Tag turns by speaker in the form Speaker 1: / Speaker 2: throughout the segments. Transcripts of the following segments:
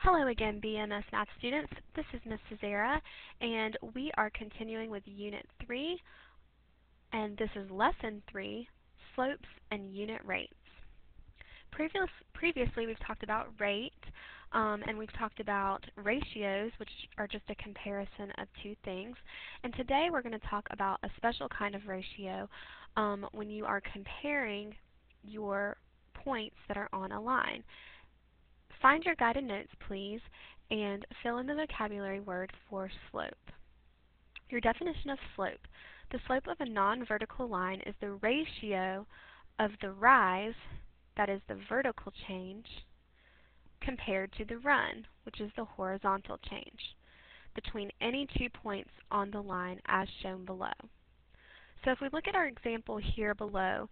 Speaker 1: Hello again, BMS Math students. This is Ms. Cesara, and we are continuing with Unit 3, and this is Lesson 3, Slopes and Unit Rates. Previously, we've talked about rate, and we've talked about ratios, which are just a comparison of two things. And today we're going to talk about a special kind of ratio when you are comparing your points that are on a line. Find your guided notes, please, and fill in the vocabulary word for slope. Your definition of slope. The slope of a non-vertical line is the ratio of the rise, that is the vertical change, compared to the run, which is the horizontal change, between any 2 points on the line as shown below. So if we look at our example here below,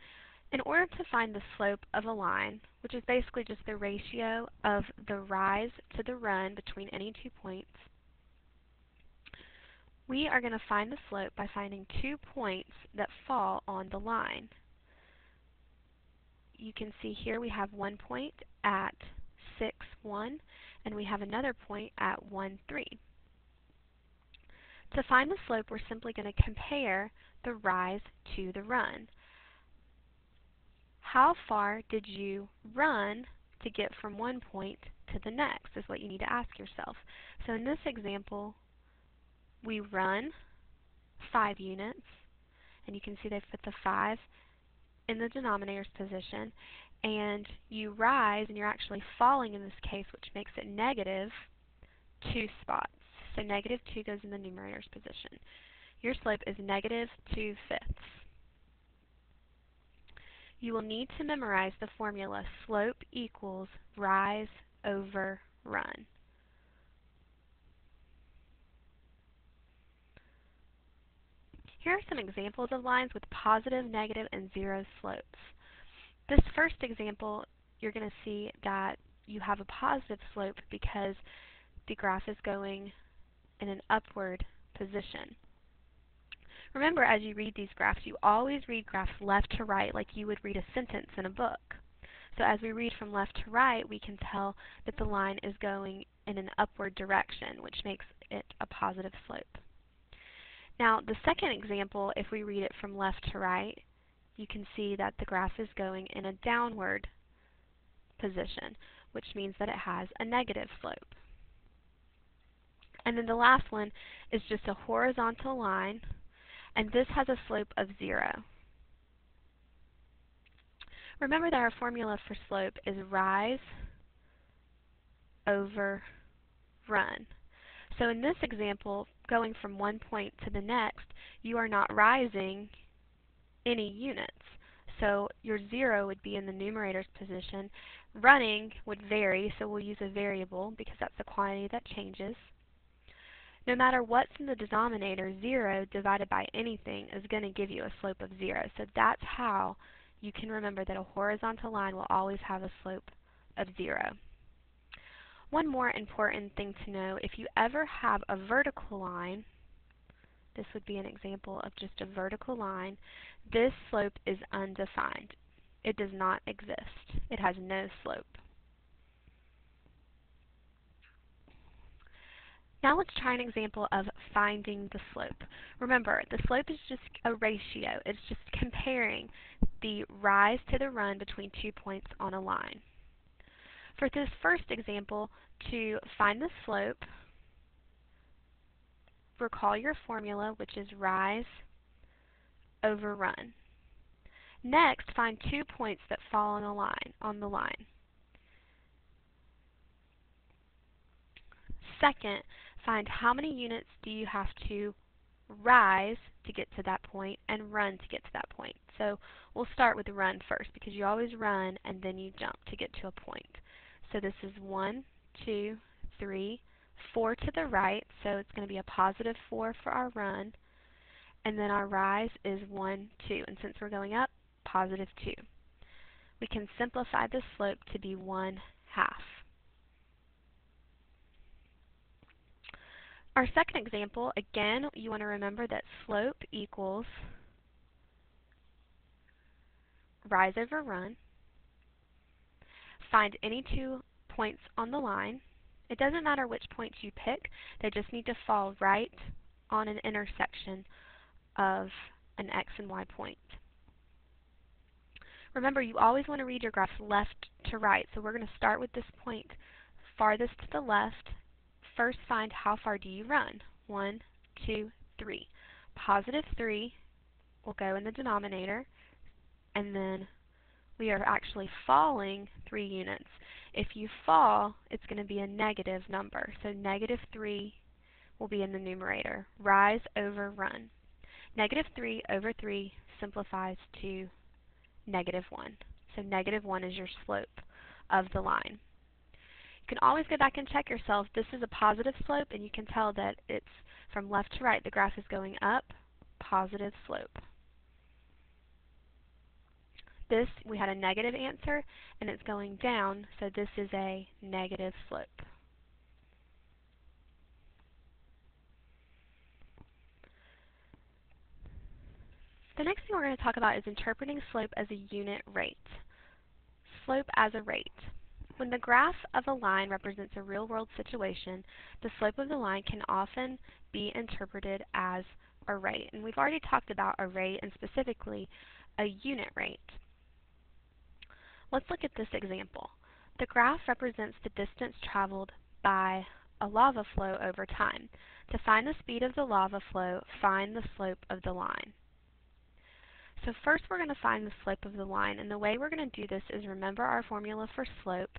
Speaker 1: in order to find the slope of a line, which is basically just the ratio of the rise to the run between any 2 points, we are going to find the slope by finding 2 points that fall on the line. You can see here we have one point at 6, 1, and we have another point at 1, 3. To find the slope, we're simply going to compare the rise to the run. How far did you run to get from one point to the next is what you need to ask yourself. So in this example, we run 5 units, and you can see they've put the 5 in the denominator's position, and you rise, and you're actually falling in this case, which makes it negative 2 spots. So negative 2 goes in the numerator's position. Your slope is negative 2/5. You will need to memorize the formula slope equals rise over run. Here are some examples of lines with positive, negative, and 0 slopes. This first example, you're going to see that you have a positive slope because the graph is going in an upward position. Remember, as you read these graphs, you always read graphs left to right like you would read a sentence in a book. So as we read from left to right, we can tell that the line is going in an upward direction, which makes it a positive slope. Now, the second example, if we read it from left to right, you can see that the graph is going in a downward position, which means that it has a negative slope. And then the last one is just a horizontal line, and this has a slope of 0. Remember that our formula for slope is rise over run. So in this example, going from one point to the next, you are not rising any units. So your 0 would be in the numerator's position. Running would vary, so we'll use a variable because that's the quantity that changes. No matter what's in the denominator, 0 divided by anything is going to give you a slope of 0. So that's how you can remember that a horizontal line will always have a slope of 0. One more important thing to know, if you ever have a vertical line, this would be an example of just a vertical line, this slope is undefined. It does not exist. It has no slope. Now let's try an example of finding the slope. Remember, the slope is just a ratio. It's just comparing the rise to the run between 2 points on a line. For this first example, to find the slope, recall your formula, which is rise over run. Next, find 2 points that fall on the line. Second, find how many units do you have to rise to get to that point and run to get to that point. So we'll start with the run first because you always run and then you jump to get to a point. So this is 1, 2, 3, 4 to the right, so it's going to be a positive 4 for our run. And then our rise is 1, 2, and since we're going up, positive 2. We can simplify the slope to be 1/2. Our second example, again, you want to remember that slope equals rise over run. Find any 2 points on the line. It doesn't matter which points you pick, they just need to fall right on an intersection of an x and y point. Remember, you always want to read your graphs left to right, so we're going to start with this point farthest to the left. First, find how far do you run. 1, 2, 3. Positive 3 will go in the denominator, and then we are actually falling 3 units. If you fall, it's going to be a negative number, so negative 3 will be in the numerator. Rise over run. Negative 3 over 3 simplifies to negative 1. So negative 1 is your slope of the line. You can always go back and check yourself. This is a positive slope, and you can tell that it's from left to right. The graph is going up, positive slope. This, we had a negative answer, and it's going down, so this is a negative slope. The next thing we're going to talk about is interpreting slope as a unit rate. Slope as a rate. When the graph of a line represents a real-world situation, the slope of the line can often be interpreted as a rate. And we've already talked about a rate, and specifically a unit rate. Let's look at this example. The graph represents the distance traveled by a lava flow over time. To find the speed of the lava flow, find the slope of the line. So first we're going to find the slope of the line, and the way we're going to do this is remember our formula for slope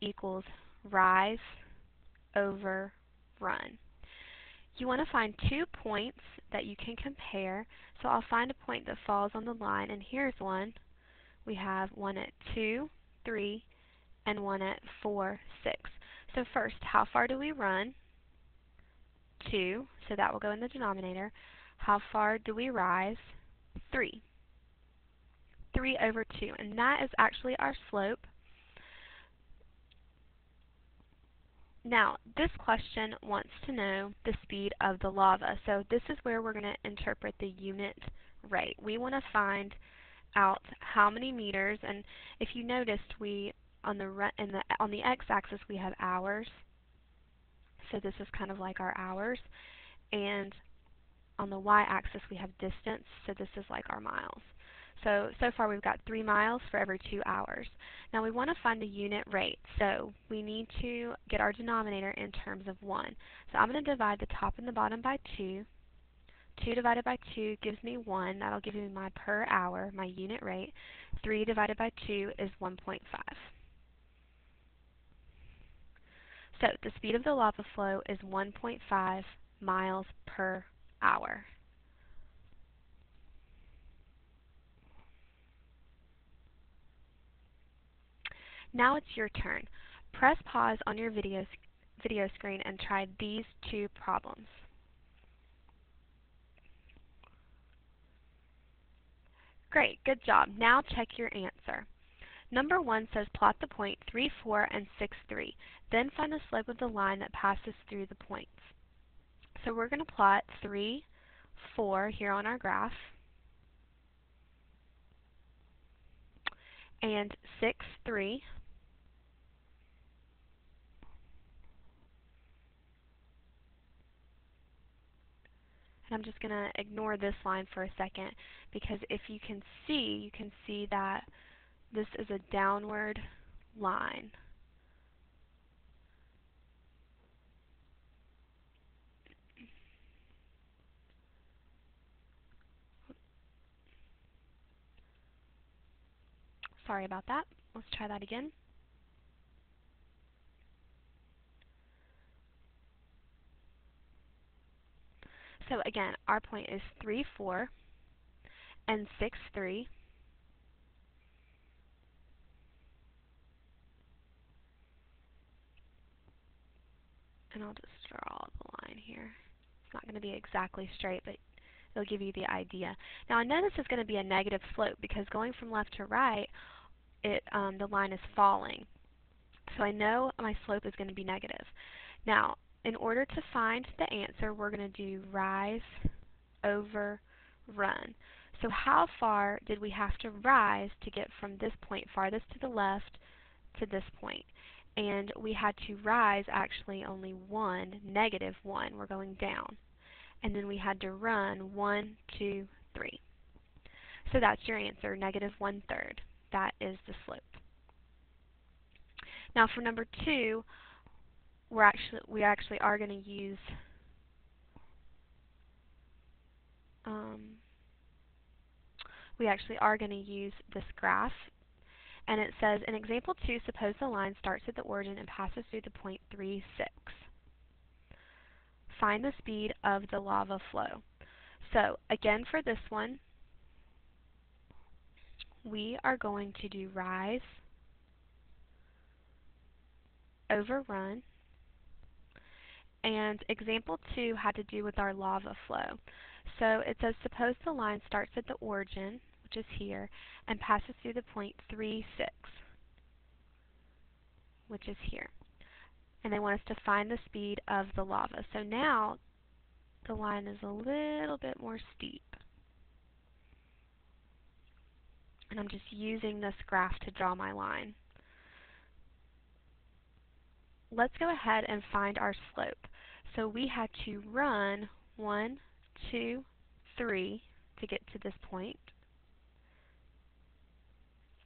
Speaker 1: equals rise over run. You want to find 2 points that you can compare, so I'll find a point that falls on the line, and here's one. We have one at 2, 3, and one at 4, 6. So first, how far do we run? 2, so that will go in the denominator. How far do we rise? 3. 3 over 2, and that is actually our slope. Now, this question wants to know the speed of the lava, so this is where we're going to interpret the unit rate. We want to find out how many meters, and if you noticed, we on the x-axis we have hours, so this is kind of like our hours, and on the y-axis we have distance, so this is like our miles. So far we've got 3 miles for every 2 hours. Now we want to find the unit rate, so we need to get our denominator in terms of 1. So I'm going to divide the top and the bottom by 2. 2 divided by 2 gives me 1. That'll give me my per hour, my unit rate. 3 divided by 2 is 1.5. So the speed of the lava flow is 1.5 miles per hour. Now it's your turn. Press pause on your video screen and try these 2 problems. Great, good job. Now check your answer. Number 1 says plot the point 3, 4, and 6, 3. Then find the slope of the line that passes through the points. So we're going to plot 3, 4 here on our graph, and 6, 3. And I'm just going to ignore this line for a second, because if you can see that this is a downward line. Sorry about that. Let's try that again. So again, our point is 3, 4, and 6, 3. And I'll just draw the line here. It's not going to be exactly straight, but it'll give you the idea. Now I know this is going to be a negative slope because going from left to right, the line is falling. So I know my slope is going to be negative. Now, in order to find the answer, we're going to do rise over run. So how far did we have to rise to get from this point farthest to the left to this point? and we had to rise actually only one, -1, we're going down. And then we had to run 1, 2, 3. So that's your answer, -1/3. That is the slope. Now for number 2, we actually are going to use this graph, and it says in example 2, suppose the line starts at the origin and passes through the point 3, 6. Find the speed of the lava flow. So again, for this one, we are going to do rise over run, and example 2 had to do with our lava flow. So it says suppose the line starts at the origin, which is here, and passes through the point 3, 6, which is here. And they want us to find the speed of the lava. So now the line is a little bit more steep. And I'm just using this graph to draw my line. Let's go ahead and find our slope. So we had to run 1, 2, 3 to get to this point.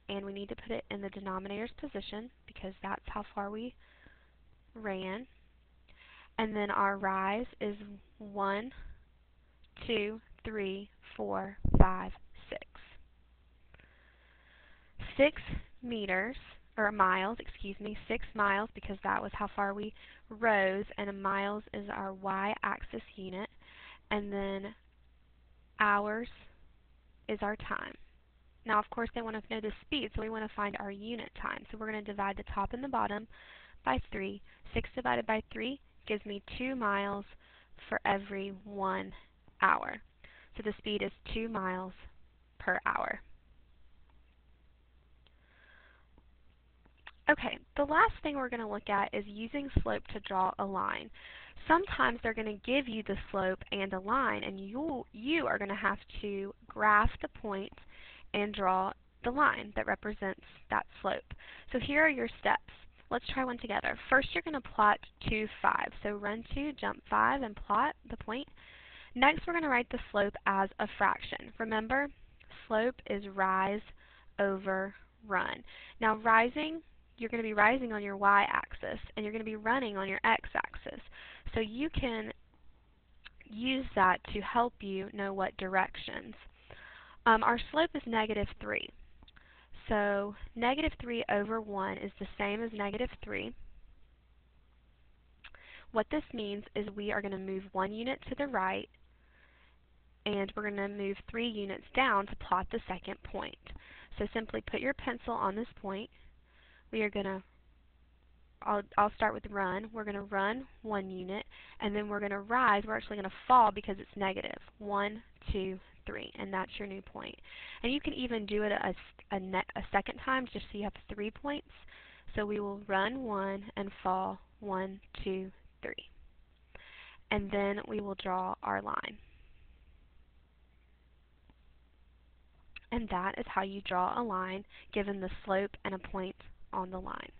Speaker 1: And we need to put it in the denominator's position because that's how far we ran. And then our rise is 1, 2, 3, 4, 5, 6. 6 meters, or miles, excuse me, 6 miles because that was how far we rose, and miles is our y-axis unit, and then hours is our time. Now, of course, they want to know the speed, so we want to find our unit time. So we're going to divide the top and the bottom by 3. 6 divided by 3 gives me 2 miles for every 1 hour. So the speed is 2 miles per hour. Okay, the last thing we're going to look at is using slope to draw a line. Sometimes they're going to give you the slope and a line, and you are going to have to graph the point and draw the line that represents that slope. So here are your steps. Let's try one together. First, you're going to plot 2, 5. So run 2, jump 5, and plot the point. Next, we're going to write the slope as a fraction. Remember, slope is rise over run. Now, rising, you're going to be rising on your y-axis, and you're going to be running on your x-axis. So you can use that to help you know what directions. Our slope is -3. So -3 over 1 is the same as -3. What this means is we are going to move 1 unit to the right, and we're going to move 3 units down to plot the second point. So simply put your pencil on this point. We are going to, I'll start with run. We're going to run 1 unit, and then we're going to rise. We're actually going to fall because it's negative. 1, 2, 3, and that's your new point. And you can even do it a second time just so you have 3 points. So we will run 1 and fall 1, 2, 3. And then we will draw our line. And that is how you draw a line given the slope and a point on the line.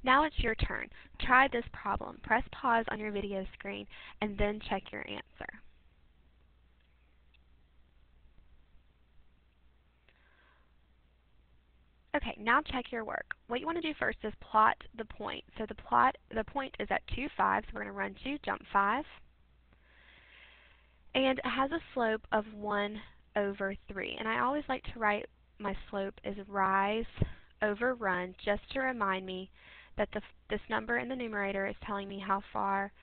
Speaker 1: Now it's your turn. Try this problem. Press pause on your video screen and then check your answer. Okay, now check your work. What you want to do first is plot the point. So the point is at 2, 5, so we're going to run 2, jump 5. And it has a slope of 1 over 3. And I always like to write my slope as rise over run just to remind me that this number in the numerator is telling me how far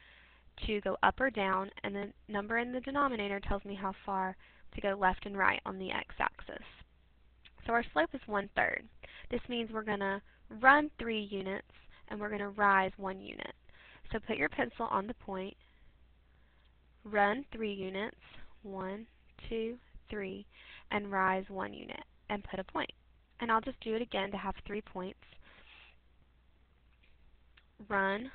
Speaker 1: to go up or down, and the number in the denominator tells me how far to go left and right on the x-axis. So our slope is 1/3. This means we're going to run 3 units and we're going to rise 1 unit. So put your pencil on the point, run 3 units, 1, 2, 3, and rise 1 unit, and put a point. And I'll just do it again to have 3 points. Run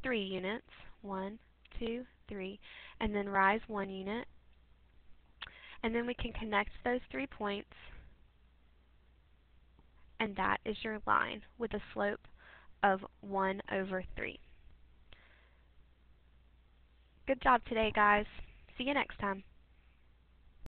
Speaker 1: 3 units, 1, 2, 3, and then rise 1 unit. And then we can connect those 3 points and that is your line with a slope of 1/3. Good job today, guys. See you next time.